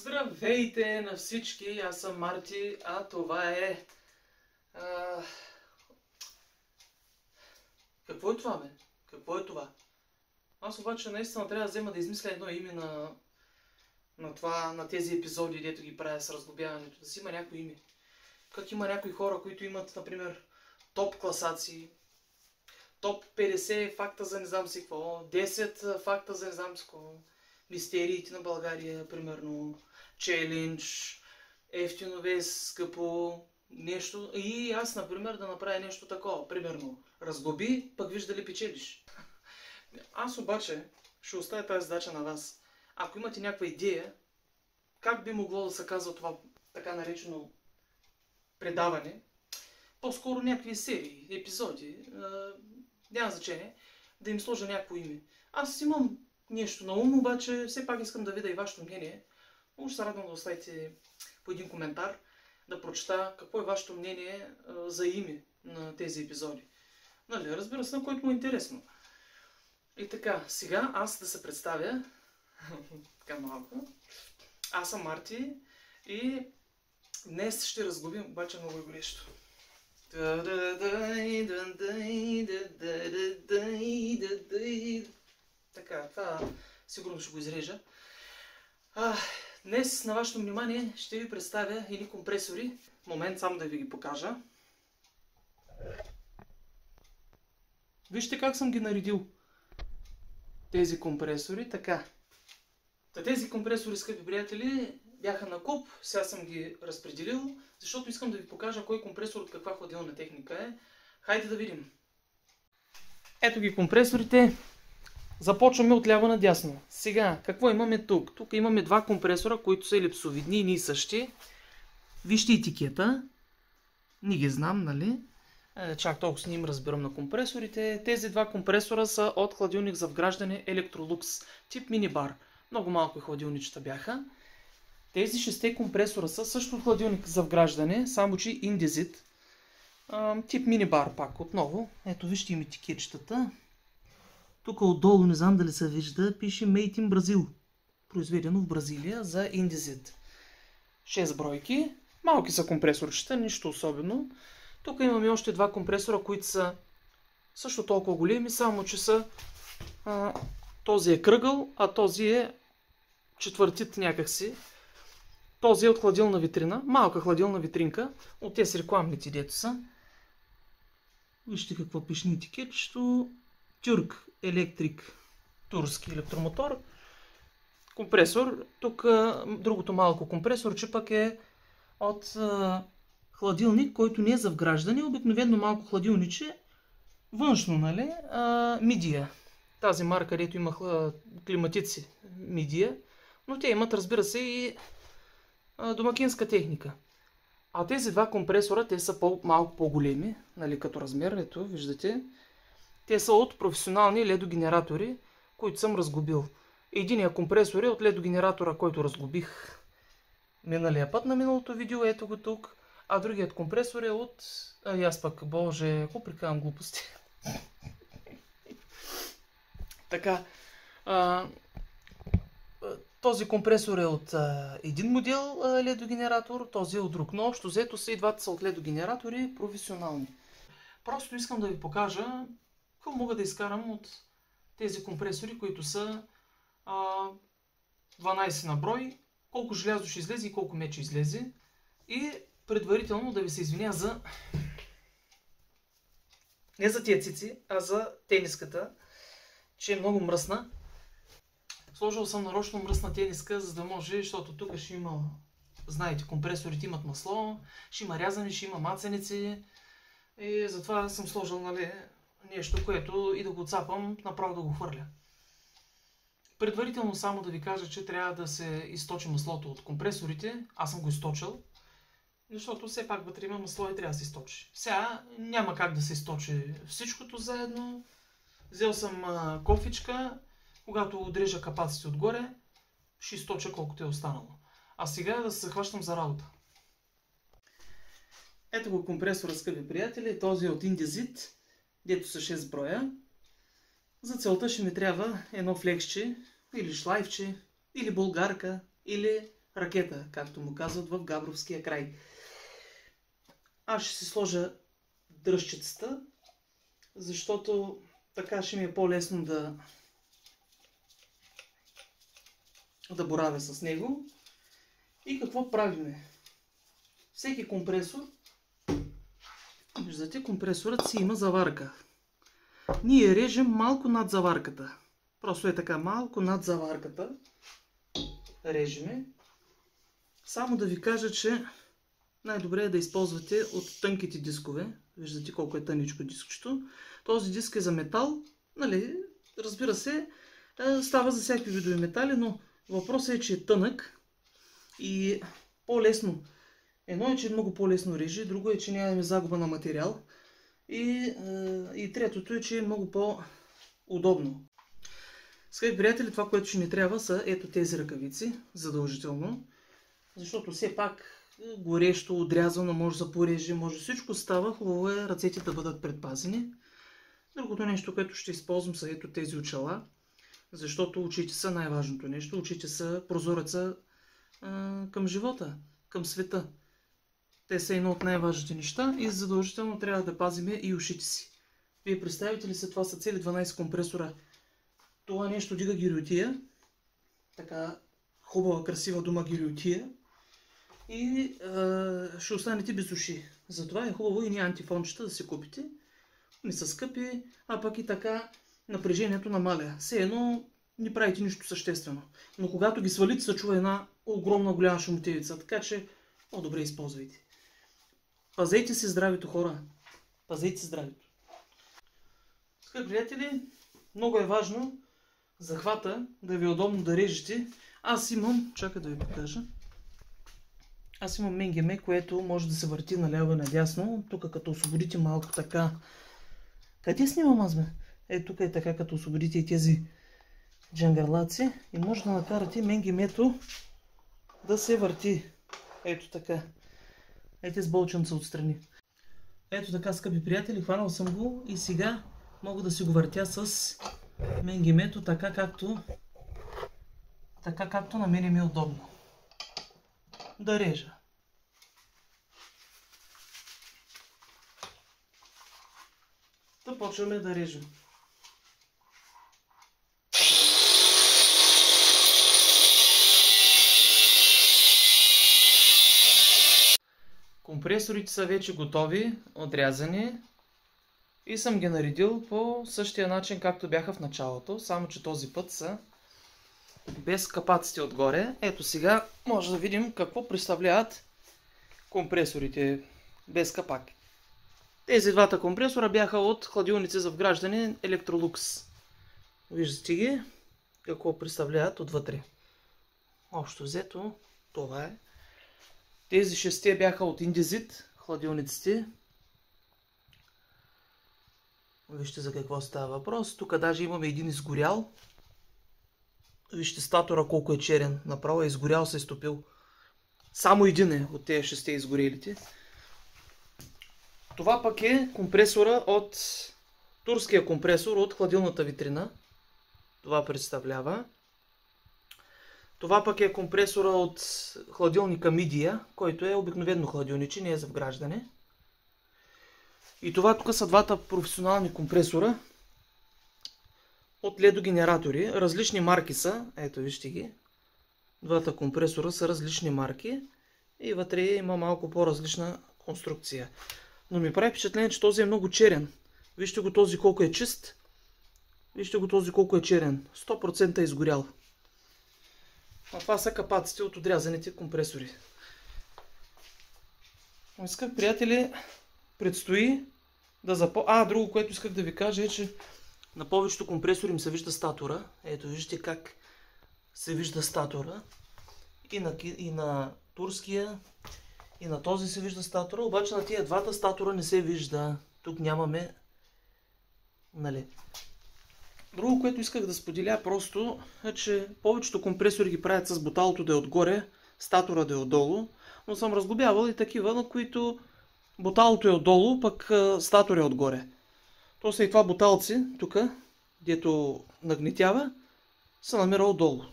Здравейте на всички, аз съм Марти, а това е... Какво е това, бе? Какво е това? Аз обаче наистина трябва да взема да измисля едно име на тези епизоди, дето ги правя с разглобяването. Да си има някое име. Как има някои хора, които имат, например, топ класации, топ 50 факта за не знам си какво, 10 факта за не знам си какво, мистериите на България, примерно, челендж, ефтино без скъпо, нещо. И аз, например, да направя нещо такова. Примерно, разглоби, пък виж дали печелиш. Аз обаче ще оставя тази задача на вас. Ако имате някаква идея, как би могло да се казва това така наречено предаване, по-скоро някакви серии, епизоди, няма значение, да им сложа някакво име. Аз имам нещо на ум, обаче все пак искам да видя и вашето мнение. Много ще се радвам да оставите по един коментар, да прочета какво е вашето мнение за име на тези епизоди. Нали, разбира се, на който му е интересно. И така, сега аз да се представя, така малко, аз съм Марти и днес ще разглобим, обаче много е горещо. Така, това сигурно ще го изрежа. Днес на вашето внимание ще ви представя едни компресори. Момент, само да ви ги покажа. Вижте как съм ги наредил тези компресори. Така. Тези компресори, скъпи приятели, бяха на куп. Сега съм ги разпределил, защото искам да ви покажа кой компресор от каква хладилна техника е. Хайде да видим. Ето ги компресорите. Започваме от ляво надясно. Сега, какво имаме тук? Тук имаме два компресора, които са елипсовидни и същи. Вижте етикета. Не ги знам, нали? Чак толкова с ним разбирам на компресорите. Тези два компресора са от хладилник за вграждане Electrolux, тип минибар. Много малко хладилничета бяха. Тези 6 компресора са също от хладилник за вграждане, само че Indesit. Тип минибар пак отново. Ето вижте им етикетчетата. Тук отдолу, не знам дали се вижда, пише Made in Brazil. Произведено в Бразилия за Indesit. 6 бройки. Малки са компресорчета, нищо особено. Тук имаме още два компресора, които са също толкова големи, само че са този е кръгъл, а този е четвъртит някакси. Този е от хладилна витрина, малка хладилна витринка, от тези рекламните дето са. Вижте какво пише на етикетчето. Тюрк електрик, турски електромотор. Компресор. Тук другото малко компресорче пък е от хладилник, който не е за вграждане. Обикновено малко хладилниче. Външно, нали? Мидия. Тази марка, където има климатици Мидия. Но те имат, разбира се, и домакинска техника. А тези два компресора, те са малко по-големи, нали, като размер. Ето, виждате. Те са от професионални ледогенератори, които съм разглобил. Единият компресор е от ледогенератора, който разглобих миналия път на миналото видео. Ето го тук. А другият компресор е от... аз пък, боже, какво прикавам глупости. Така. Този компресор е от един модел ледогенератор, този е от друг. Но общо взето са и двата са от ледогенератори професионални. Просто искам да ви покажа какво мога да изкарам от тези компресори, които са 12 на брой, колко желязо ще излезе и колко мед ще излезе. И предварително да ви се извиня за... не за тия цици, а за тениската, че е много мръсна. Сложил съм нарочно мръсна тениска, за да може, защото тук ще има... знаете, компресорите имат масло, ще има рязане, ще има мацаници. И затова съм сложил, нали, нещо, което и да го цапам, направо да го хвърля. Предварително само да ви кажа, че трябва да се източи маслото от компресорите. Аз съм го източил, защото все пак вътре има масло и трябва да се източи. Сега няма как да се източи всичкото заедно. Взел съм кофичка, когато отрежа капаците отгоре, ще източа колкото е останало. А сега да се захващам за работа. Ето го компресора, скъпи приятели. Този е от Indesit, дето са 6 броя. За целта ще ми трябва едно флексче, или шлайфче, или болгарка, или ракета, както му казват в Габровския край. Аз ще си сложа дръжчицата, защото така ще ми е по-лесно да боравя с него. И какво правиме? Всеки компресор, виждате, компресорът си има заварка. Ние режем малко над заварката. Просто е така, малко над заварката режеме. Само да ви кажа, че най-добре е да използвате от тънките дискове. Виждате колко е тъничко дискчето. Този диск е за метал. Нали, разбира се, става за всякакви видове метали, но въпросът е, че е тънък и по-лесно. Едно е, че много по-лесно реже, друго е, че нямаме загуба на материал и третото е, че е много по-удобно. Скъпи приятели, това, което ще ни трябва, са ето тези ръкавици, задължително, защото все пак горещо, отрязано, може да пореже, може всичко става, хубаво е ръцете да бъдат предпазени. Другото нещо, което ще използвам, са ето тези очила, защото очите са най-важното нещо, очите са прозореца към живота, към света. Те са едно от най-важните неща и задължително трябва да пазиме и ушите си. Вие представите ли се, това са цели 12 компресора. Това нещо дига гильотия. Така хубава, красива дума гильотия. И ще останете без уши. Затова е хубаво и ние антифончета да си купите. Не са скъпи, а пък и така напрежението намаля. Все едно не правите нищо съществено. Но когато ги свалите, се чува една огромна голяма шумотевица. Така че по-добре използвайте. Пазейте си здравето, хора. Пазейте си здравето. Скъпи приятели, много е важно захвата да ви е удобно да режете. Аз имам, чакай да ви покажа. Аз имам менгеме, което може да се върти наляво и надясно. Тук като освободите малко така. Къде снимам аз, бе? Ето тук е така, като освободите и тези джангарлаци. И може да накарате менгемето да се върти. Ето така. Ето с болченца отстрани. Ето така, скъпи приятели, хванал съм го и сега мога да си го въртя с менгемето, така както на мен ми е удобно. Да режа. Да почваме да режем. Компресорите са вече готови, отрязани и съм ги наредил по същия начин, както бяха в началото, само че този път са без капаците отгоре. Ето сега може да видим какво представляват компресорите без капак. Тези двата компресора бяха от хладилници за вграждане Electrolux. Виждате ги какво представляват отвътре. Общо взето това е. Тези 6 бяха от Indesit, хладилниците. Вижте за какво става въпрос. Тук даже имаме един изгорял. Вижте статора колко е черен. Направо е изгорял, се е стопил. Само един е от тези 6 изгорелите. Това пък е компресора от турския компресор от хладилната витрина. Това представлява. Това пък е компресора от хладилника Midea, който е обикновено хладилниче, не е за вграждане. И това тук са двата професионални компресора от ледогенератори. Различни марки са. Ето вижте ги. Двата компресора са различни марки и вътре има малко по-различна конструкция. Но ми прави впечатление, че този е много черен. Вижте го този колко е чист. Вижте го този колко е черен. 100% е изгорял. А това са капаците от отрязаните компресори. Скъпи приятели, предстои да започнем. Друго, което исках да ви кажа е, че на повечето компресори им се вижда статора. Ето вижте как се вижда статора. И на турския, и на този се вижда статора. Обаче на тия двата статора не се вижда. Тук нямаме. Нали. Друго, което исках да споделя просто е, че повечето компресори ги правят с буталото да е отгоре, статора да е отдолу. Но съм разглобявал и такива, на които буталото е отдолу, пък статор е отгоре. То са и това буталци, тук, дето нагнетява, се намира отдолу.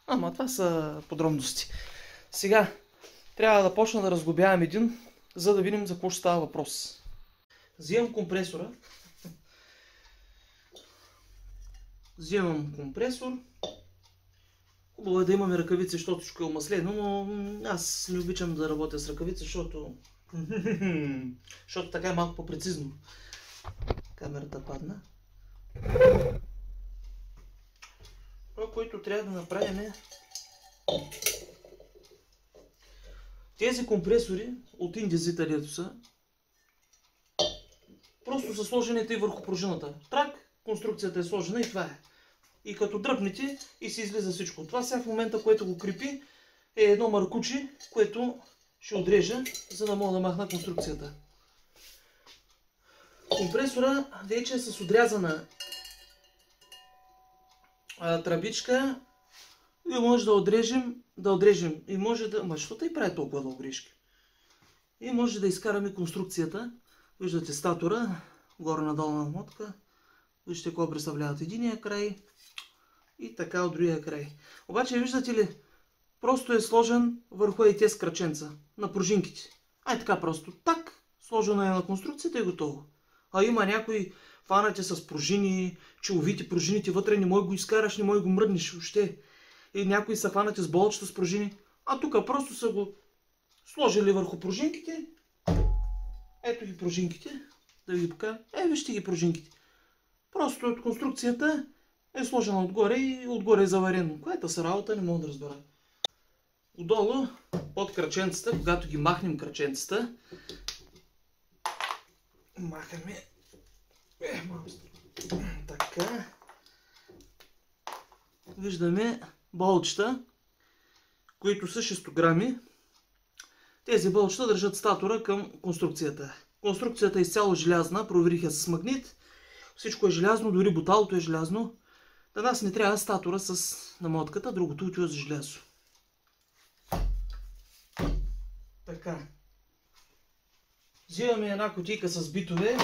Ама това са подробности. Сега трябва да почна да разглобявам един, за да видим за какво ще става въпрос. Взимам компресора. Взимам компресор. Хубаво е да имаме ръкавици, защото всичко е омаслено, но аз не обичам да работя с ръкавици, защото така е малко по-прецизно. Камерата падна. Това, което трябва да направим е тези компресори от индезита, дето са, просто са сложените върху пружината. Трак, конструкцията е сложена и това е. И като дръпнете и се излиза всичко. Това сега в момента, което го крепи, е едно маркуче, което ще отрежа, за да мога да махна конструкцията. Компресора вече е с отрязана тръбичка и може да отрежем. И може да... Ма, що тъй прави толкова дълго грешки? И може да изкараме конструкцията. Виждате статора, горе-надолу на мотка. Виждате какво представляват единия край и така от другия край. Обаче виждате ли, просто е сложен върху и тези краченца на пружинките. Ай така просто, так, сложено е на конструкцията и готово. А има някои фанати с пружини, човите пружините вътре, не може го изкараш, не може го мръднеш въобще. И някои са фанати с болчета с пружини. А тук просто са го сложили върху пружинките. Ето ги пружинките, да ви ги покажа. Вижте ги пружинките. Просто от конструкцията е сложена отгоре и отгоре е заварено. Което са работа, не мога да разбера. Отдолу, под краченцата, когато ги махнем краченцата, махаме така. Виждаме болчета, които са 6 грами. Тези болчета държат статора към конструкцията. Конструкцията е изцяло желязна, проверих я с магнит. Всичко е желязно, дори буталото е желязно. На нас не трябва статора с намотката, другото отива за желязо. Така. Взимаме една кутийка с битове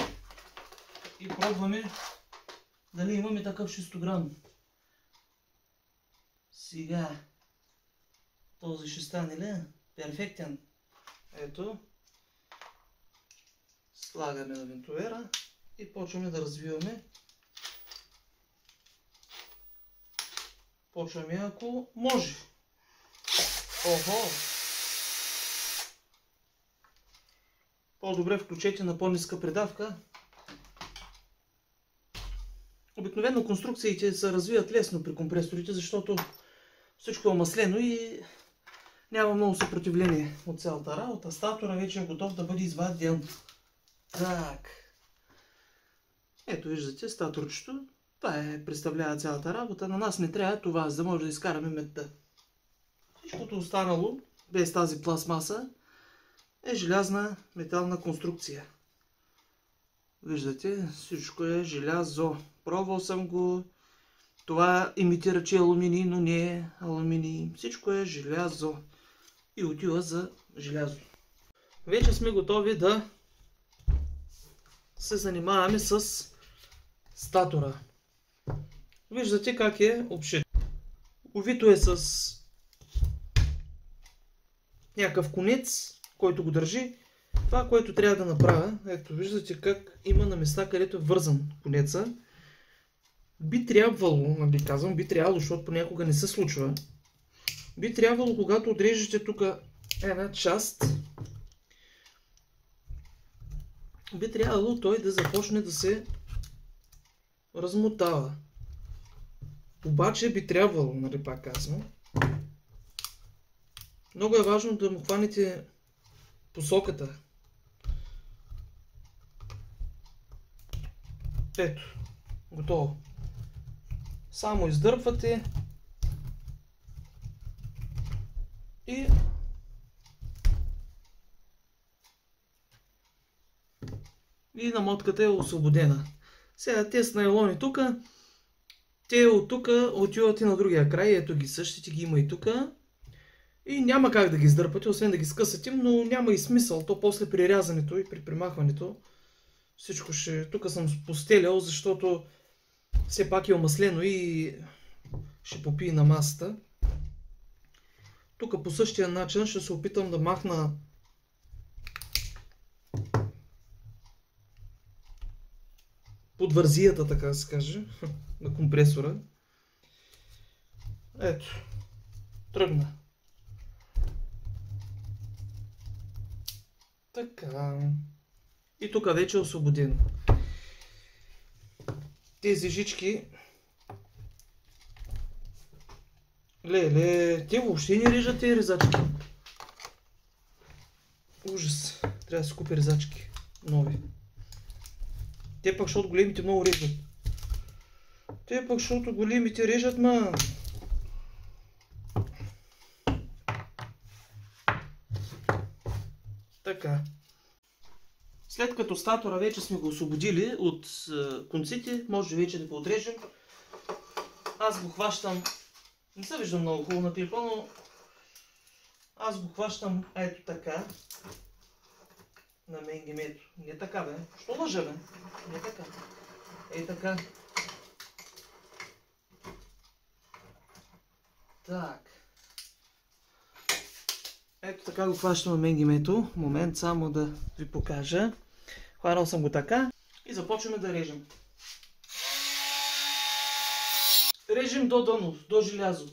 и пробваме дали имаме такъв 6 грам. Сега този ще стане ли? Перфектен. Ето. Слагаме на винтовера и почваме да развиваме. Почваме ако може. Охо! По-добре включете на по-ниска предавка. Обикновено конструкциите се развиват лесно при компресорите, защото всичко е омаслено и няма много съпротивление от цялата работа. Статора вече е готов да бъде изваден. Так. Ето виждате статорчето. Това представлява цялата работа. На нас не трябва това, за да може да изкараме метта. Всичкото останало, без тази пластмаса, е желязна метална конструкция. Виждате, всичко е желязо. Пробвал съм го. Това имитира, че е алуминий, но не е алуминий. Всичко е желязо. И отива за желязо. Вече сме готови да се занимаваме с статора. Виждате как е обшит. Увито е с някакъв конец, който го държи. Това, което трябва да направя, ето виждате как има на места, където е вързан конеца. Би трябвало, нали казвам, би трябвало, защото понякога не се случва. Би трябвало, когато отрежете тук една част, би трябвало той да започне да се размотава. Обаче би трябвало, нали пак казвам, много е важно да му хванете посоката. Ето, готово. Само издърпвате и намотката е освободена. Сега тези найлони тук, те от тук отиват и на другия край, ето ги същите ги има и тук. И няма как да ги издърпате, освен да ги скъсате, но няма и смисъл. То после при рязането и при примахването всичко ще... Тук съм постелял, защото все пак е омаслено и ще попие на масата. Тук по същия начин ще се опитам да махна подвързията, така да се каже, на компресора. Ето, тръгна. Така. И тук вече е освободено. Тези жички... Леле, те въобще не режат тези резачки. Ужас. Трябва да си купя резачки. Нови. Те пък, защото големите много режат. Те пък, защото големите режат, ма... Така. След като статора вече сме го освободили от конците, може вече да го отрежем. Аз го хващам... Не се вижда много хубаво на клипа, но... Аз го хващам ето така. На менгимето. Не така, бе. Що лъжа, бе? Не така. Ей така. Так. Ето така го хващам на менгимето. Момент само да ви покажа. Хванал съм го така и започваме да режем. Режем до дъно, до желязо.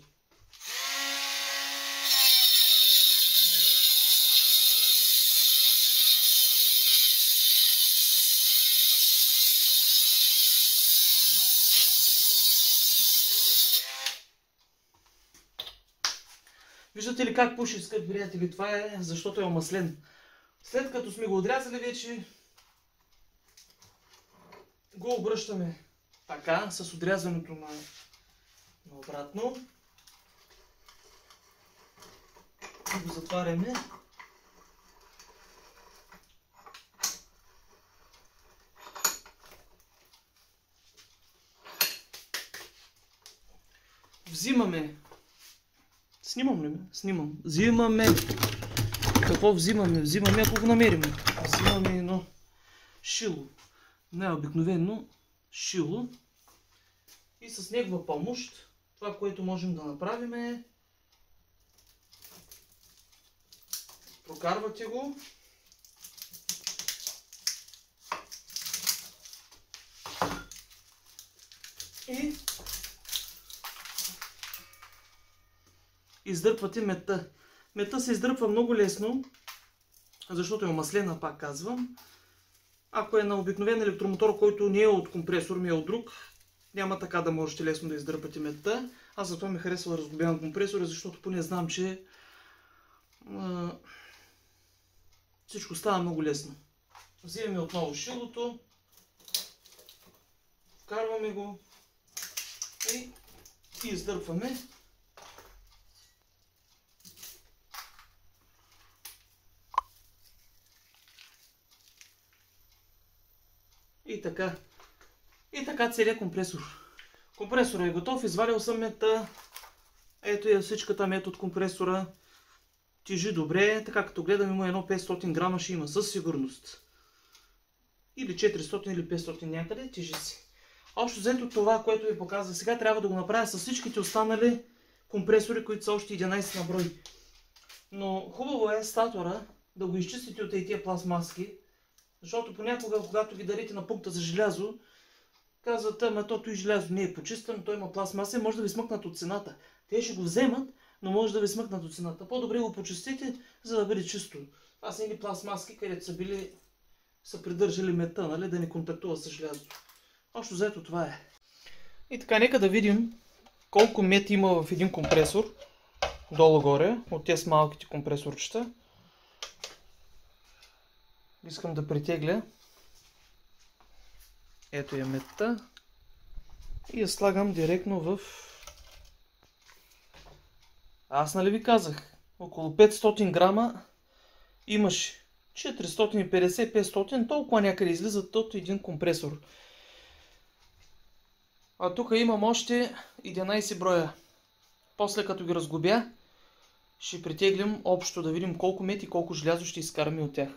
Виждате ли как пуши, скъпи приятели? Това е защото е омаслен. След като сме го отрязали вече, го обръщаме така, с отрязването на обратно. И го затваряме. Взимаме. Снимам ли ме? Снимам. Взимаме. Какво взимаме? Взимаме, ако го намерим. Взимаме едно шило. Най-обикновено шило. И с негова помощ, това, което можем да направим е прокарвате го. И издърпвате метта. Метта се издърпва много лесно, защото е омаслена, пак казвам. Ако е на обикновен електромотор, който не е от компресор, ми е от друг, няма така да можете лесно да издърпате метта. Аз затова ми харесва да разглобявам компресора, защото поне знам, че всичко става много лесно. Взимаме отново шилото, вкарваме го и издърпваме. И така. И така целият компресор. Компресорът е готов, извадил съм метта. Ето е всичката мет от компресора. Тежи добре, така като гледам има едно 500 грама ще има със сигурност. Или 400 или 500 някъде, тежи си. Общо взето това, което ви показва сега, трябва да го направя с всичките останали компресори, които са още 11 на брой. Но хубаво е статора да го изчистите от тези пластмаски, защото понякога, когато ги дарите на пункта за желязо, казват, ама тото и желязо не е почистено, той има пластмаса и може да ви смъкнат от цената. Те ще го вземат, но може да ви смъкнат от цената. По-добре го почистите, за да бъде чисто. Това са едни пластмаски, където са придържали метта, нали, да не контактува с желязото. Общо взето това е. И така, нека да видим колко мет има в един компресор, долу-горе, от тези малките компресорчета. Искам да притегля. Ето я метта. И я слагам директно в... Аз нали ви казах, около 500 грама имаш 450-500, толкова някъде излизат от един компресор. А тук имам още 11 броя. После като ги разглобя, ще притеглим общо да видим колко мет и колко желязо ще изкараме от тях.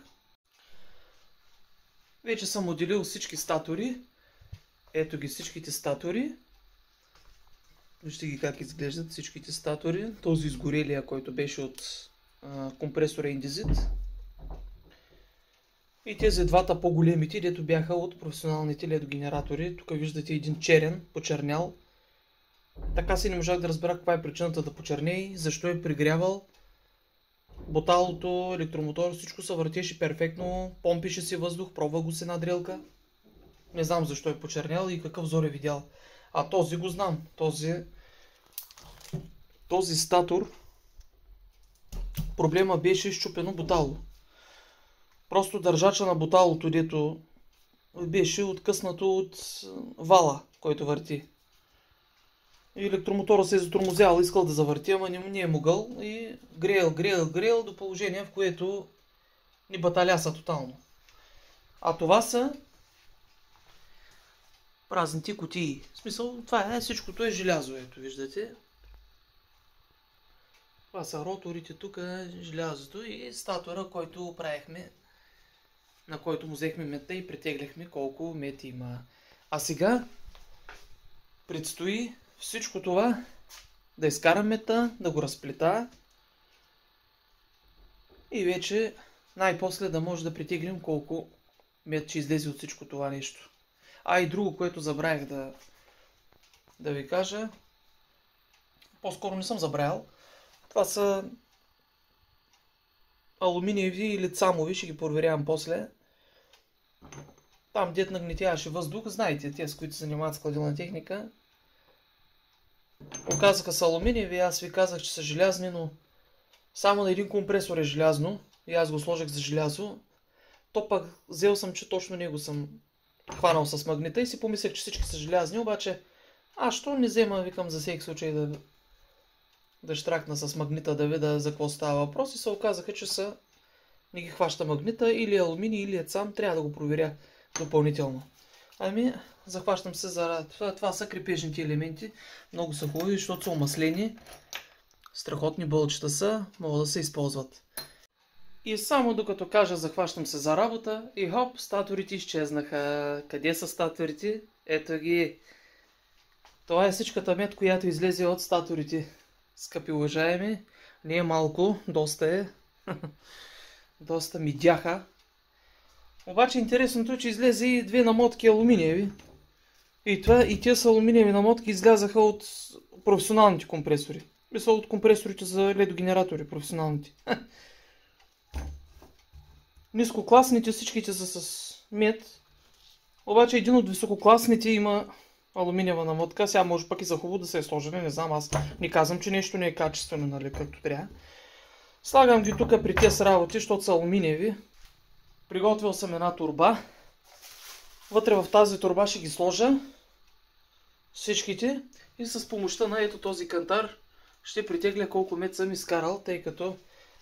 Вече съм отделил всички статори. Ето ги всичките статори. Вижте ги как изглеждат всичките статори. Този изгорелия, който беше от компресора Индизит. И тези двата по-големите, дето бяха от професионалните ледогенератори. Тук виждате един черен, почернял. Така си не можах да разбера каква е причината да почерне и защо е пригрявал. Боталото, електромотор, всичко се въртеше перфектно, помпише си въздух, пробва го с една дрелка. Не знам защо е почернял и какъв зор е видял. А този го знам. Този статор, проблема беше счупено ботало. Просто държача на боталото, дето беше откъснато от вала, който върти. И електромотора се е затормозял, искал да завърти, ама не е могъл и греел до положение, в което ни баталяса тотално. А това са празните кутии. В смисъл, това е, всичкото е желязо, ето виждате. Това са роторите тук, желязото и статора, който правихме, на който му взехме мета и претегляхме колко мет има. А сега предстои всичко това да изкарам мета, да го разплета и вече най-после да може да притеглим колко мет ще излезе от всичко това нещо. А и друго, което забравях да ви кажа, по-скоро не съм забравял, това са алуминиеви или цамови, ще ги проверявам после. Там дет нагнетяваше въздух, знаете, те с които се занимават с хладилна техника. Оказаха са алуминиеви, аз ви казах, че са желязни, но само на един компресор е желязно и аз го сложих за желязо. То пък взел съм, че точно него съм хванал с магнита и си помислях, че всички са желязни, обаче аз що не взема, викам за всеки случай да штракна с магнита, да видя за какво става въпрос и се оказаха, че не ги хваща магнита, или алуминий, или цам, трябва да го проверя допълнително. Ами, захващам се за това са крепежните елементи, много са хубави, защото са омаслени, страхотни бълчета са, могат да се използват. И само докато кажа захващам се за работа и хоп, статорите изчезнаха. Къде са статорите? Ето ги. Това е всичката мед, която излезе от статорите. Скъпи уважаеми, не е малко, доста е. Доста мидяха. Обаче интересното е, че излезе и две намотки алуминиеви. И те са алуминиеви намотки излязаха от професионалните компресори. Мисля от компресорите за ледогенератори, професионалните. Нискокласните всичките са с мед. Обаче един от висококласните има алуминиева намотка. Сега може пък и за хубаво да се е сложили, не знам, аз не казвам, че нещо не е качествено, нали, както трябва. Слагам ги тук при тези работи, защото са алуминиеви. Приготвил съм една турба. Вътре в тази турба ще ги сложа всичките и с помощта на ето този кантар ще притегля колко мед съм изкарал, тъй като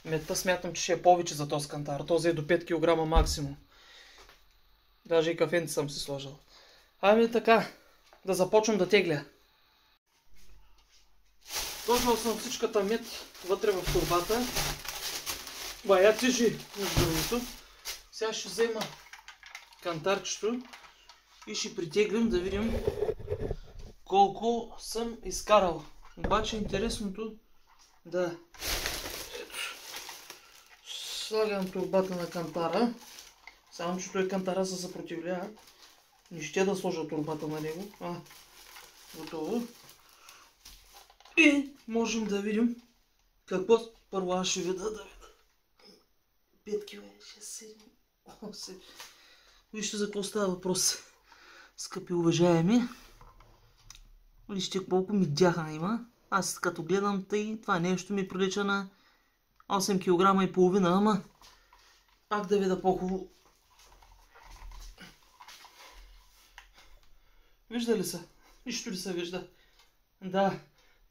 медта смятам, че ще е повече за този кантар. Този е до 5 кг максимум. Даже и кафенци съм си сложил. Ами така, да започвам да тегля. Сложил съм всичката мед вътре в турбата. Бая тежи, между другото. Сега ще взема кантарчето и ще притеглям да видим колко съм изкарал. Обаче интересното да... Слагам турбата на кантара. Само че той кантара се съпротивлява. Не ще да сложа турбата на него. Готово. И можем да видим какво първо аз ще видя да видя. 5 кг, 6, 7, 8. Вижте за какво става въпрос. Скъпи уважаеми. Вижте колко мидяха има. Аз като гледам тъй, това нещо ми прилича на 8 кг и половина, ама пак да видя по-хубаво. Вижда ли се? Нищо ли се вижда? Да.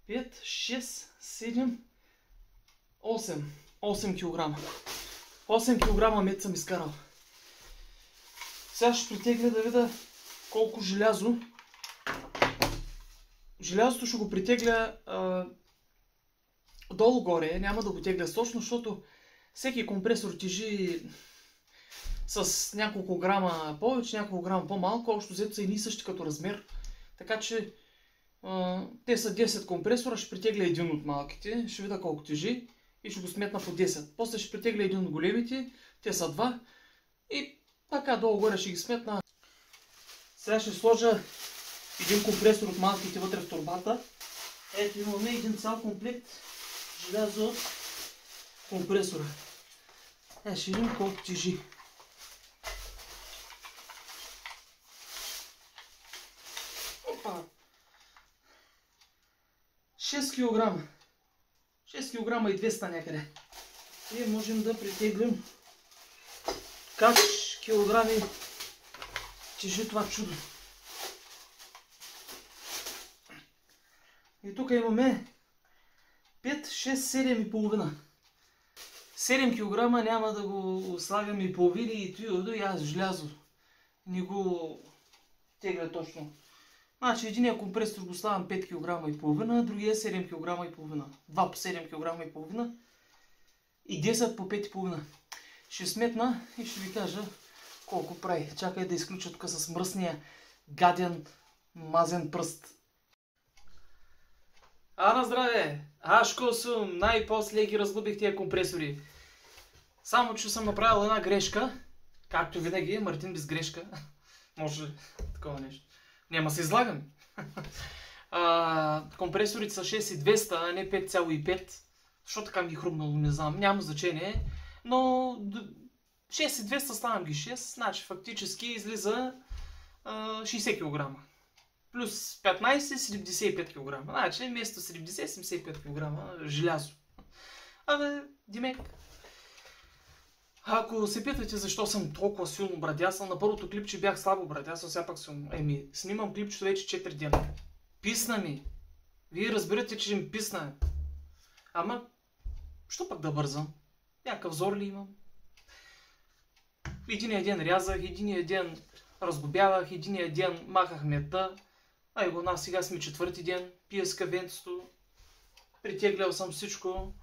5, 6, 7, 8. 8 кг. 8 кг мед съм изкарал. Сега ще притегля да видя колко желязо. Желязото ще го притегля долу-горе. Няма да го тегля точно, защото всеки компресор тежи с няколко грама повече, няколко грама по-малко. Общо взето са едни и същи като размер. Така че Те са 10 компресора, ще притегля един от малките, ще видя колко тежи и ще го сметна по 10. После ще притегля един от големите, те са 2 и така долу-горе ще ги сметна. Сега ще сложа един компресор от малките вътре в торбата. Ето имаме един цял комплект желязо от компресора. Ще видим колко тежи. Опа! 6 кг. 6 кг и 200 някъде. И можем да притеглим как килограми тежи това чудо. И тук имаме 5, 6, 7 и половина. 7 кг няма да го слагам и половини и той и аз желязо. Не го тегля точно. Значи единия компресор го слагам 5 кг и половина, другия 7 кг и половина. 2 по 7 кг и половина и 10 по 5 и половина. Ще сметна и ще ви кажа колко прави. Чакай да изключа тук с мръсния гаден мазен пръст. На здраве! Ашко съм! Най-после ги разглобих тия компресори. Само, че съм направил една грешка. Както винаги, Мартин без грешка. Може такова нещо. Няма се излагам. Компресорите са 6200, а не 5,5. Защо така ми хрумнало, не знам. Няма значение. Но 6200 ставам ги 6. Значи фактически излиза 60 кг. Плюс 15, 75 кг. Значи вместо 70-75 кг желязо. Димек. Ако се питате защо съм толкова силно брадясал, на първото клипче бях слабо брадясал, сега пак силно. Снимам клипчето вече 4 дена. Писна ми. Вие разбирате, че ми писна. Ама, що пък да бързам? Някакъв зор ли имам? Единия ден рязах, единия ден разглобявах, единия ден махах метта. Сега сме 4-ти ден, пия с кавенцето, притеглял съм всичко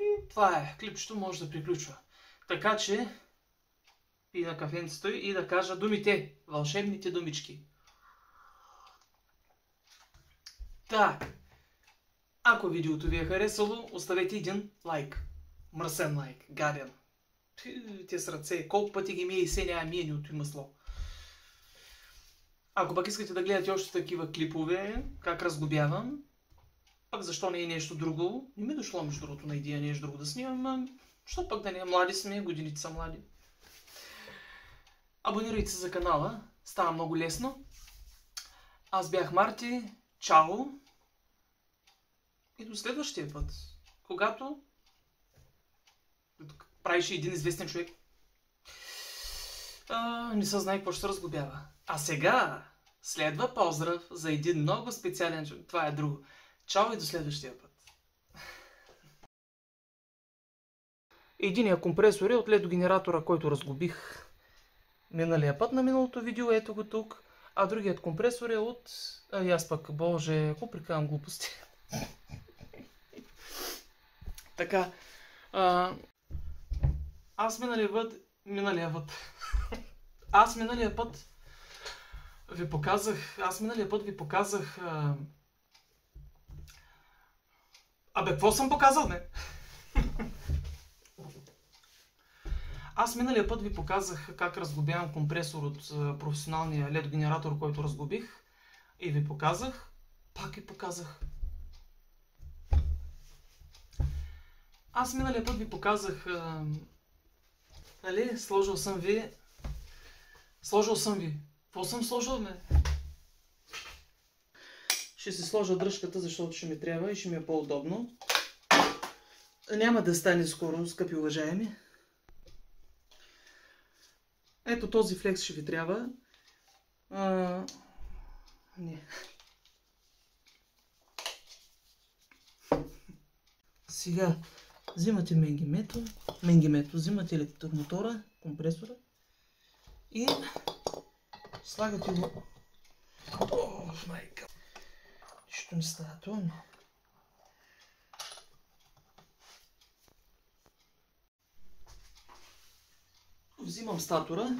и това е. Клипчето може да приключва. Така че, пия на кафенцето и да кажа думите, вълшебните думички. Так, ако видеото ви е харесало, оставете един лайк. Мръсен лайк, гаден. Те с ръце, колко пъти ги мие и се няма миени от и масло. Ако пък искате да гледате още такива клипове, как разглобявам, пък защо не е нещо друго, не ми е дошло между другото на идея нещо друго да снимам, що пък да не е, млади сме, годините са млади. Абонирайте се за канала, става много лесно. Аз бях Марти, чао и до следващия път, когато правиш един известен човек. Не се знае какво ще се разглобява. А сега следва поздрав за един много специален човек. Това е друго. Чао и до следващия път. Единият компресор е от ледогенератора, който разглобих миналия път на миналото видео. Ето го тук. А другият компресор е от... аз пък, боже, какво прикавам глупости. Така. Аз миналия път ви показах... какво съм показал, не? Аз миналия път ви показах как разглобявам компресор от професионалния LED генератор, който разглобих. И ви показах. Пак ви показах. Аз миналия път ви показах... Сложил съм ви... Какво съм сложил, бе? Ще си сложа дръжката, защото ще ми трябва и ще ми е по-удобно. Няма да стане скоро, скъпи уважаеми. Ето този флекс ще ви трябва. Не. Сега взимате менгимето, взимате електромотора, компресора и слагате го. О, майка. Нищо не става това. Взимам статора.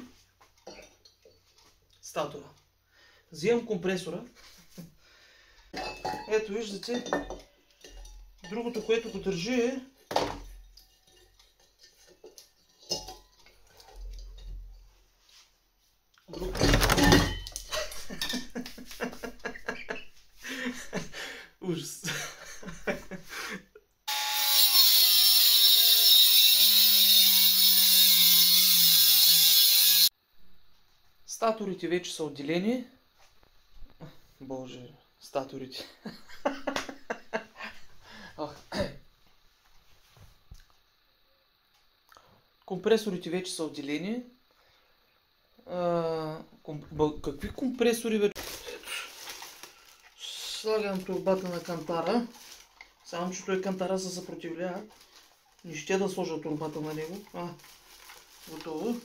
Взимам компресора. Ето виждате, другото, което го държи е ужас. Статорите вече са отделени. Боже, статорите. Компресорите вече са отделени. Какви компресори вече? Слагам турбата на кантара. Само, че той кантара се съпротивлява. Не ще да сложа турбата на него. Готово.